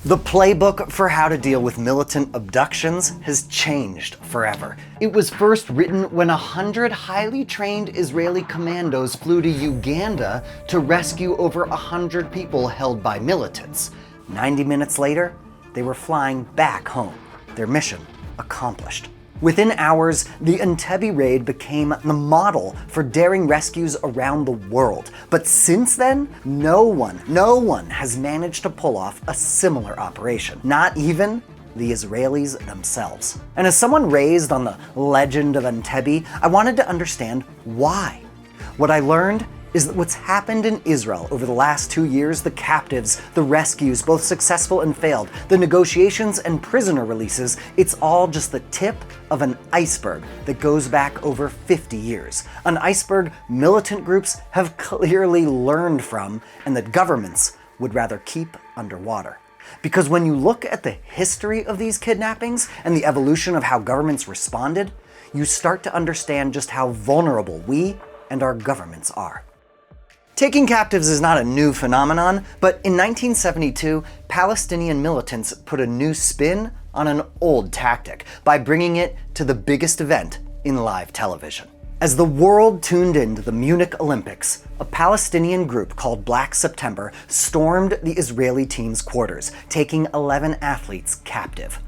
The playbook for how to deal with militant abductions has changed forever. It was first written when 100 highly trained Israeli commandos flew to Uganda to rescue over 100 people held by militants. 90 minutes later, they were flying back home. Their mission accomplished. Within hours, the Entebbe raid became the model for daring rescues around the world. But since then, no one has managed to pull off a similar operation. Not even the Israelis themselves. And as someone raised on the legend of Entebbe, I wanted to understand why. What I learned is that what's happened in Israel over the last 2 years, the captives, the rescues, both successful and failed, the negotiations and prisoner releases, it's all just the tip of an iceberg that goes back over 50 years. An iceberg militant groups have clearly learned from and that governments would rather keep underwater. Because when you look at the history of these kidnappings and the evolution of how governments responded, you start to understand just how vulnerable we and our governments are. Taking captives is not a new phenomenon, but in 1972, Palestinian militants put a new spin on an old tactic by bringing it to the biggest event in live television. As the world tuned into the Munich Olympics, a Palestinian group called Black September stormed the Israeli team's quarters, taking 11 athletes captive.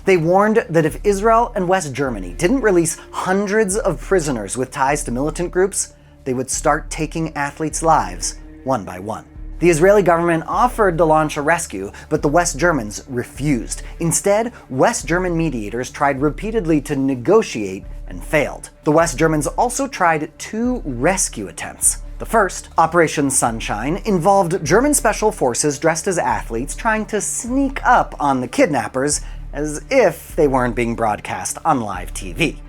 They warned that if Israel and West Germany didn't release hundreds of prisoners with ties to militant groups, they would start taking athletes' lives one by one. The Israeli government offered to launch a rescue, but the West Germans refused. Instead, West German mediators tried repeatedly to negotiate and failed. The West Germans also tried 2 rescue attempts. The first, Operation Sunshine, involved German special forces dressed as athletes trying to sneak up on the kidnappers as if they weren't being broadcast on live TV.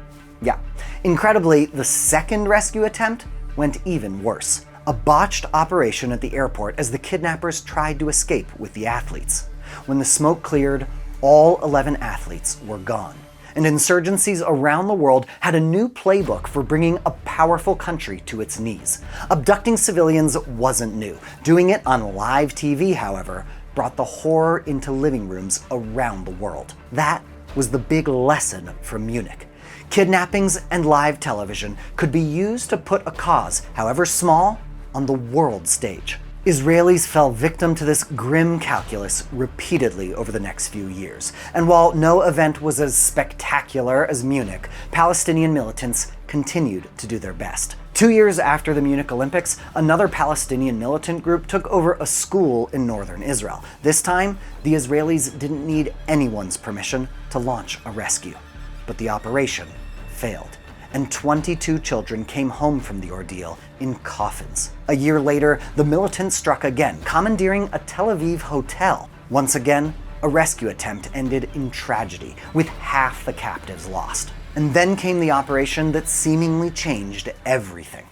Yeah. Incredibly, the second rescue attempt went even worse. A botched operation at the airport as the kidnappers tried to escape with the athletes. When the smoke cleared, all 11 athletes were gone. And insurgencies around the world had a new playbook for bringing a powerful country to its knees. Abducting civilians wasn't new. Doing it on live TV, however, brought the horror into living rooms around the world. That was the big lesson from Munich. Kidnappings and live television could be used to put a cause, however small, on the world stage. Israelis fell victim to this grim calculus repeatedly over the next few years. And while no event was as spectacular as Munich, Palestinian militants continued to do their best. 2 years after the Munich Olympics, another Palestinian militant group took over a school in northern Israel. This time, the Israelis didn't need anyone's permission to launch a rescue. But the operation failed, and 22 children came home from the ordeal in coffins. A year later, the militants struck again, commandeering a Tel Aviv hotel. Once again, a rescue attempt ended in tragedy, with half the captives lost. And then came the operation that seemingly changed everything.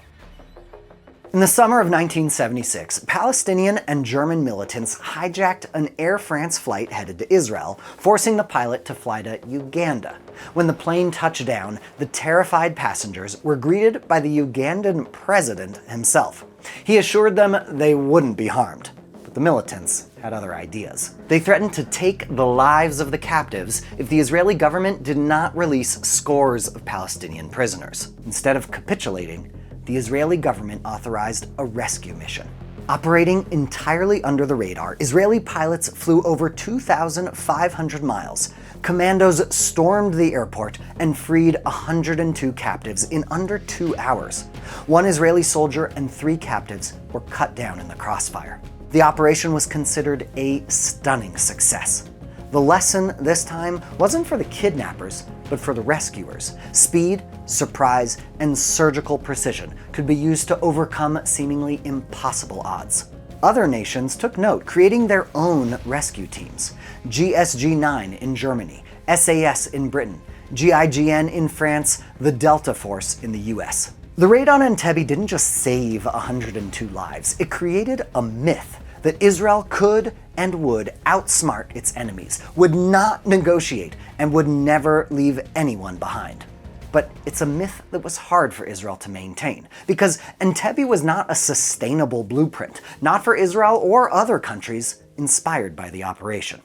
In the summer of 1976, Palestinian and German militants hijacked an Air France flight headed to Israel, forcing the pilot to fly to Uganda. When the plane touched down, the terrified passengers were greeted by the Ugandan president himself. He assured them they wouldn't be harmed. But the militants had other ideas. They threatened to take the lives of the captives if the Israeli government did not release scores of Palestinian prisoners. Instead of capitulating, the Israeli government authorized a rescue mission. Operating entirely under the radar, Israeli pilots flew over 2,500 miles. Commandos stormed the airport and freed 102 captives in under 2 hours. 1 Israeli soldier and 3 captives were cut down in the crossfire. The operation was considered a stunning success. The lesson this time wasn't for the kidnappers, but for the rescuers. Speed, surprise, and surgical precision could be used to overcome seemingly impossible odds. Other nations took note, creating their own rescue teams. GSG-9 in Germany, SAS in Britain, GIGN in France, the Delta Force in the US. The raid on Entebbe didn't just save 102 lives, it created a myth that Israel could and would outsmart its enemies, would not negotiate, and would never leave anyone behind. But it's a myth that was hard for Israel to maintain, because Entebbe was not a sustainable blueprint, not for Israel or other countries inspired by the operation.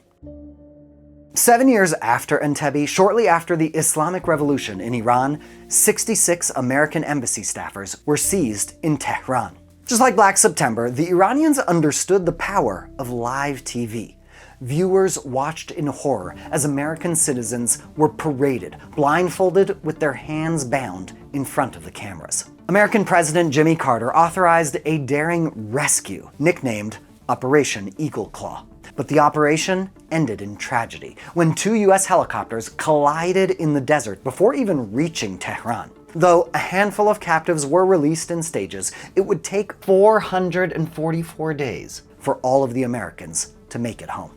7 years after Entebbe, shortly after the Islamic Revolution in Iran, 66 American embassy staffers were seized in Tehran. Just like Black September, the Iranians understood the power of live TV. Viewers watched in horror as American citizens were paraded, blindfolded with their hands bound in front of the cameras. American President Jimmy Carter authorized a daring rescue, nicknamed Operation Eagle Claw. But the operation ended in tragedy when 2 US helicopters collided in the desert before even reaching Tehran. Though a handful of captives were released in stages, it would take 444 days for all of the Americans to make it home.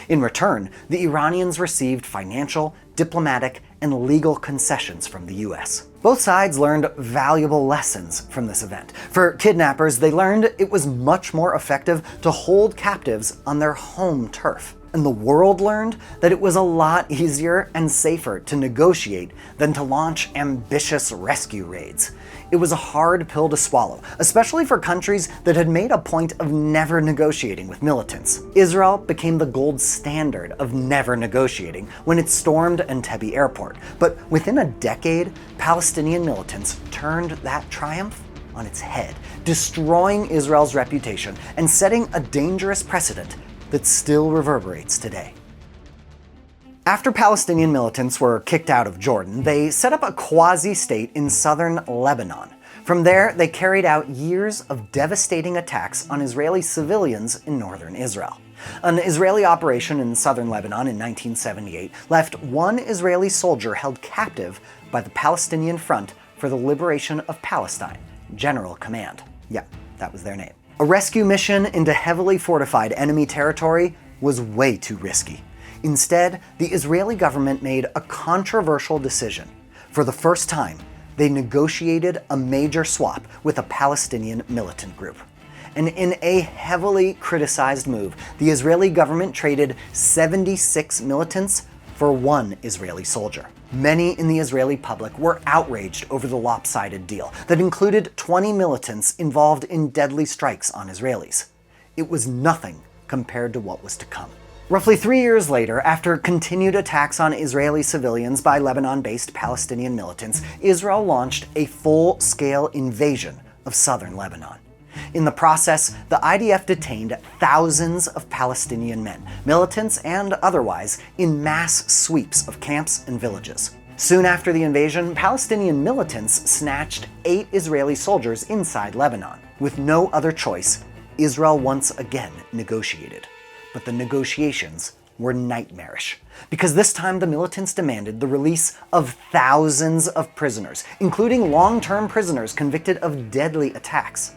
In return, the Iranians received financial, diplomatic, and legal concessions from the US. Both sides learned valuable lessons from this event. For kidnappers, they learned it was much more effective to hold captives on their home turf. And the world learned that it was a lot easier and safer to negotiate than to launch ambitious rescue raids. It was a hard pill to swallow, especially for countries that had made a point of never negotiating with militants. Israel became the gold standard of never negotiating when it stormed Entebbe airport. But within a decade, Palestinian militants turned that triumph on its head, destroying Israel's reputation and setting a dangerous precedent that still reverberates today. After Palestinian militants were kicked out of Jordan, they set up a quasi-state in southern Lebanon. From there, they carried out years of devastating attacks on Israeli civilians in northern Israel. An Israeli operation in southern Lebanon in 1978 left 1 Israeli soldier held captive by the Palestinian Front for the Liberation of Palestine, General Command. Yeah, that was their name. A rescue mission into heavily fortified enemy territory was way too risky. Instead, the Israeli government made a controversial decision. For the first time, they negotiated a major swap with a Palestinian militant group. And in a heavily criticized move, the Israeli government traded 76 militants for 1 Israeli soldier. Many in the Israeli public were outraged over the lopsided deal that included 20 militants involved in deadly strikes on Israelis. It was nothing compared to what was to come. Roughly 3 years later, after continued attacks on Israeli civilians by Lebanon-based Palestinian militants, Israel launched a full-scale invasion of southern Lebanon. In the process, the IDF detained thousands of Palestinian men, militants and otherwise, in mass sweeps of camps and villages. Soon after the invasion, Palestinian militants snatched 8 Israeli soldiers inside Lebanon. With no other choice, Israel once again negotiated. But the negotiations were nightmarish, because this time the militants demanded the release of thousands of prisoners, including long-term prisoners convicted of deadly attacks.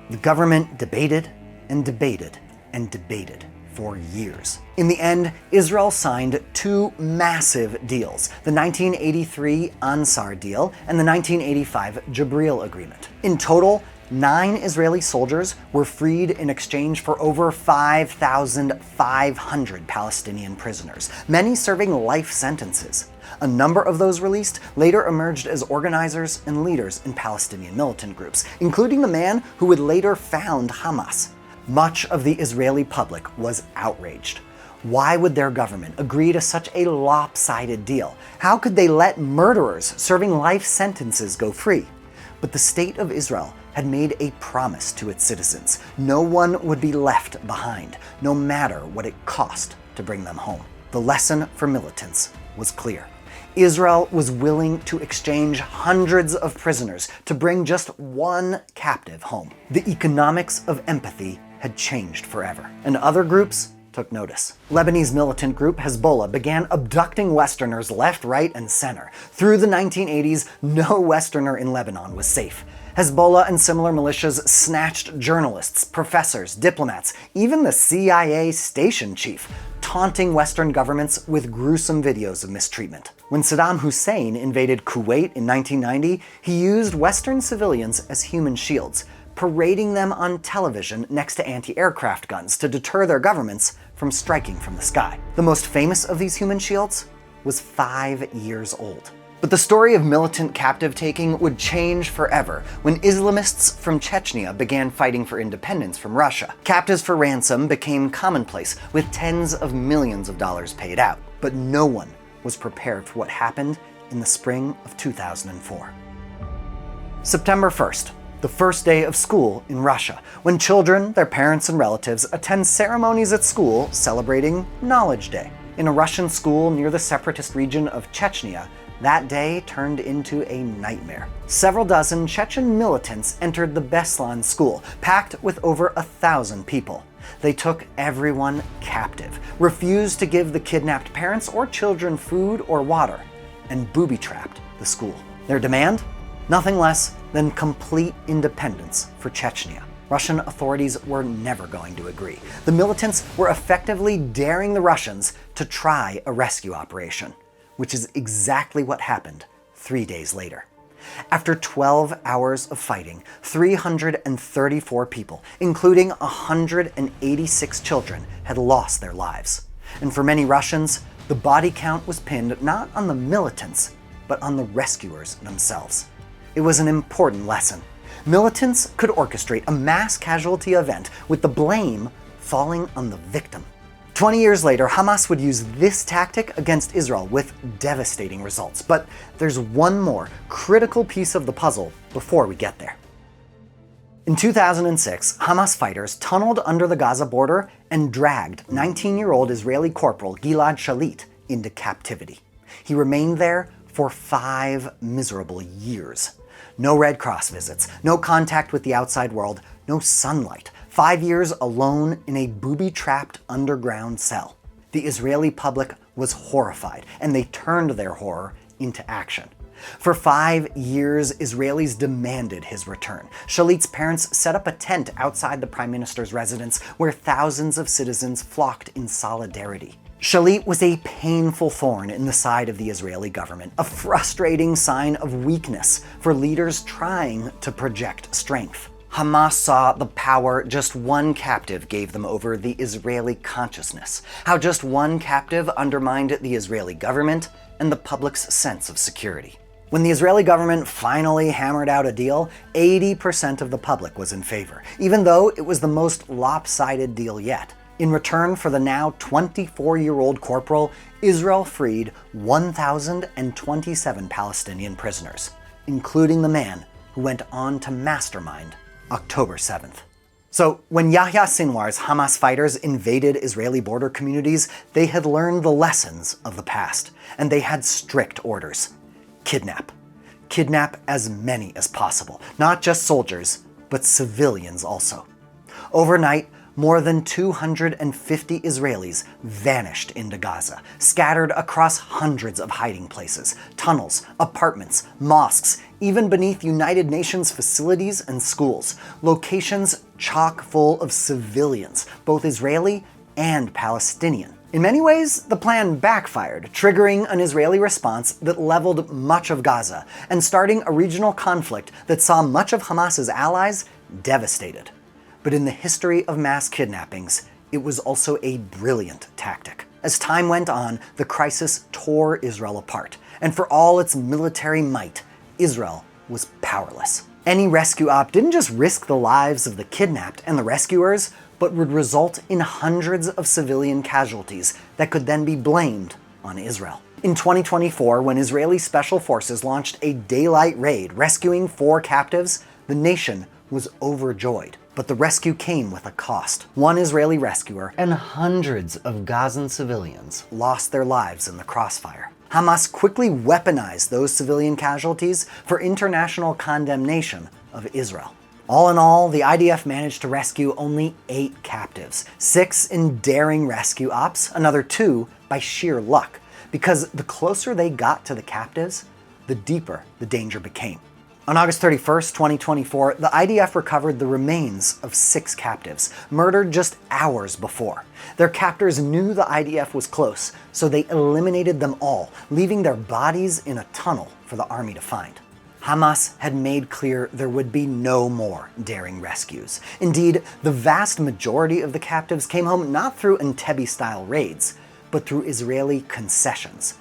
The government debated and debated and debated for years. In the end, Israel signed 2 massive deals, the 1983 Ansar deal and the 1985 Jabril agreement. In total, 9 Israeli soldiers were freed in exchange for over 5,500 Palestinian prisoners, many serving life sentences. A number of those released later emerged as organizers and leaders in Palestinian militant groups, including the man who would later found Hamas. Much of the Israeli public was outraged. Why would their government agree to such a lopsided deal? How could they let murderers serving life sentences go free? But the state of Israel had made a promise to its citizens. No one would be left behind, no matter what it cost to bring them home. The lesson for militants was clear. Israel was willing to exchange hundreds of prisoners to bring just 1 captive home. The economics of empathy had changed forever, and other groups took notice. Lebanese militant group Hezbollah began abducting Westerners left, right, and center. Through the 1980s, no Westerner in Lebanon was safe. Hezbollah and similar militias snatched journalists, professors, diplomats, even the CIA station chief, taunting Western governments with gruesome videos of mistreatment. When Saddam Hussein invaded Kuwait in 1990, he used Western civilians as human shields, parading them on television next to anti-aircraft guns to deter their governments from striking from the sky. The most famous of these human shields was 5 years old. But the story of militant captive taking would change forever when Islamists from Chechnya began fighting for independence from Russia. Captives for ransom became commonplace, with tens of millions of dollars paid out. But no one was prepared for what happened in the spring of 2004. September 1st, the first day of school in Russia, when children, their parents, and relatives attend ceremonies at school celebrating Knowledge Day. In a Russian school near the separatist region of Chechnya, that day turned into a nightmare. Several dozen Chechen militants entered the Beslan school, packed with over 1,000 people. They took everyone captive, refused to give the kidnapped parents or children food or water, and booby-trapped the school. Their demand? Nothing less than complete independence for Chechnya. Russian authorities were never going to agree. The militants were effectively daring the Russians to try a rescue operation, which is exactly what happened 3 days later. After 12 hours of fighting, 334 people, including 186 children, had lost their lives. And for many Russians, the body count was pinned not on the militants, but on the rescuers themselves. It was an important lesson. Militants could orchestrate a mass casualty event with the blame falling on the victim. 20 years later, Hamas would use this tactic against Israel with devastating results. But there's one more critical piece of the puzzle before we get there. In 2006, Hamas fighters tunneled under the Gaza border and dragged 19-year-old Israeli corporal Gilad Shalit into captivity. He remained there for 5 miserable years. No Red Cross visits, no contact with the outside world, no sunlight. 5 years alone in a booby-trapped underground cell. The Israeli public was horrified, and they turned their horror into action. For 5 years, Israelis demanded his return. Shalit's parents set up a tent outside the prime minister's residence where thousands of citizens flocked in solidarity. Shalit was a painful thorn in the side of the Israeli government, a frustrating sign of weakness for leaders trying to project strength. Hamas saw the power just one captive gave them over the Israeli consciousness, how just one captive undermined the Israeli government and the public's sense of security. When the Israeli government finally hammered out a deal, 80% of the public was in favor, even though it was the most lopsided deal yet. In return for the now 24-year-old corporal, Israel freed 1,027 Palestinian prisoners, including the man who went on to mastermind October 7th. So when Yahya Sinwar's Hamas fighters invaded Israeli border communities, they had learned the lessons of the past, and they had strict orders. Kidnap. Kidnap as many as possible, not just soldiers, but civilians also. Overnight, more than 250 Israelis vanished into Gaza, scattered across hundreds of hiding places, tunnels, apartments, mosques, even beneath United Nations facilities and schools, locations chock full of civilians, both Israeli and Palestinian. In many ways, the plan backfired, triggering an Israeli response that leveled much of Gaza and starting a regional conflict that saw much of Hamas's allies devastated. But in the history of mass kidnappings, it was also a brilliant tactic. As time went on, the crisis tore Israel apart, and for all its military might, Israel was powerless. Any rescue op didn't just risk the lives of the kidnapped and the rescuers, but would result in hundreds of civilian casualties that could then be blamed on Israel. In 2024, when Israeli special forces launched a daylight raid rescuing 4 captives, the nation was overjoyed. But the rescue came with a cost. 1 Israeli rescuer and hundreds of Gazan civilians lost their lives in the crossfire. Hamas quickly weaponized those civilian casualties for international condemnation of Israel. All in all, the IDF managed to rescue only 8 captives, 6 in daring rescue ops, another 2 by sheer luck, because the closer they got to the captives, the deeper the danger became. On August 31st, 2024, the IDF recovered the remains of 6 captives, murdered just hours before. Their captors knew the IDF was close, so they eliminated them all, leaving their bodies in a tunnel for the army to find. Hamas had made clear there would be no more daring rescues. Indeed, the vast majority of the captives came home not through Entebbe-style raids, but through Israeli concessions.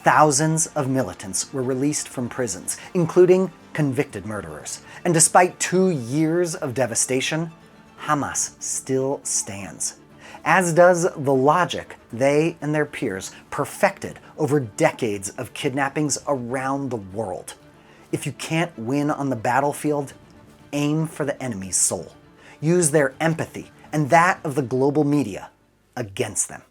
Thousands of militants were released from prisons, including convicted murderers. And despite 2 years of devastation, Hamas still stands. As does the logic they and their peers perfected over decades of kidnappings around the world. If you can't win on the battlefield, aim for the enemy's soul. Use their empathy and that of the global media against them.